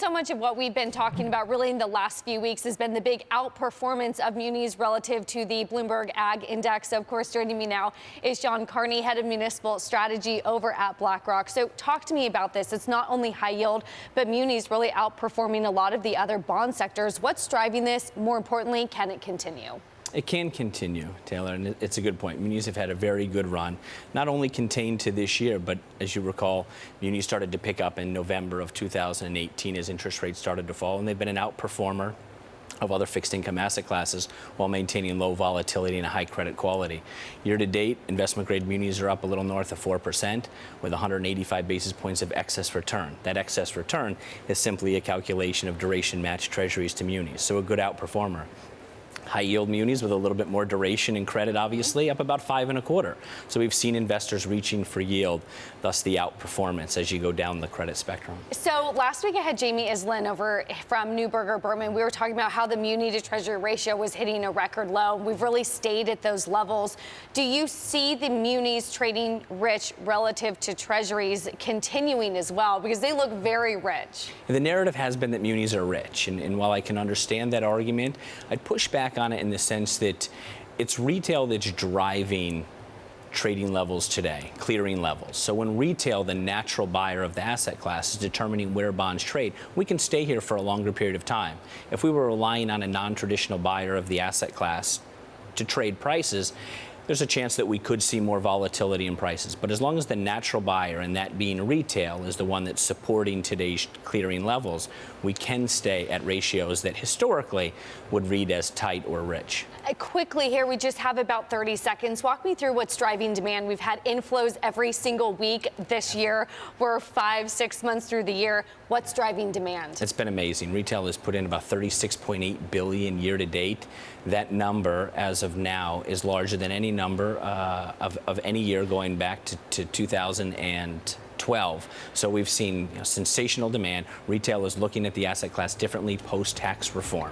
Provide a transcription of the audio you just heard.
So much of what we've been talking about really in the last few weeks has been the big outperformance of munis relative to the Bloomberg Ag Index. So, of course, joining me now is John Carney, head of municipal strategy over at BlackRock. So talk to me about this. It's not only high yield, but munis really outperforming a lot of the other bond sectors. What's driving this? More importantly, can it continue? It can continue, Taylor, and it's a good point. Munis have had a very good run, not only contained to this year, but as you recall, munis started to pick up in November of 2018 as interest rates started to fall, and they've been an outperformer of other fixed income asset classes while maintaining low volatility and a high credit quality. Year to date, investment grade munis are up a little north of 4% with 185 basis points of excess return. That excess return is simply a calculation of duration matched treasuries to munis, so a good outperformer. High yield munis with a little bit more duration and credit, obviously, up about 5.25. So we've seen investors reaching for yield, thus the outperformance as you go down the credit spectrum. So last week I had Jamie Islin over from Neuberger Berman. We were talking about how the muni to treasury ratio was hitting a record low. We've really stayed at those levels. Do you see the munis trading rich relative to treasuries continuing as well? Because they look very rich. The narrative has been that munis are rich. And while I can understand that argument, I'd push back on it in the sense that it's retail that's driving trading levels today, clearing levels. So when retail, the natural buyer of the asset class, is determining where bonds trade, we can stay here for a longer period of time. If we were relying on a non-traditional buyer of the asset class to trade prices, there's a chance that we could see more volatility in prices. But as long as the natural buyer, and that being retail, is the one that's supporting today's clearing levels, we can stay at ratios that historically would read as tight or rich. Quickly here, we just have about 30 seconds. Walk me through what's driving demand. We've had inflows every single week this year. We're 5-6 months through the year. What's driving demand? It's been amazing. Retail has put in about $36.8 billion year to date. That number, as of now, is larger than any number of any year going back to 2012. So we've seen sensational demand. Retail is looking at the asset class differently post-tax reform.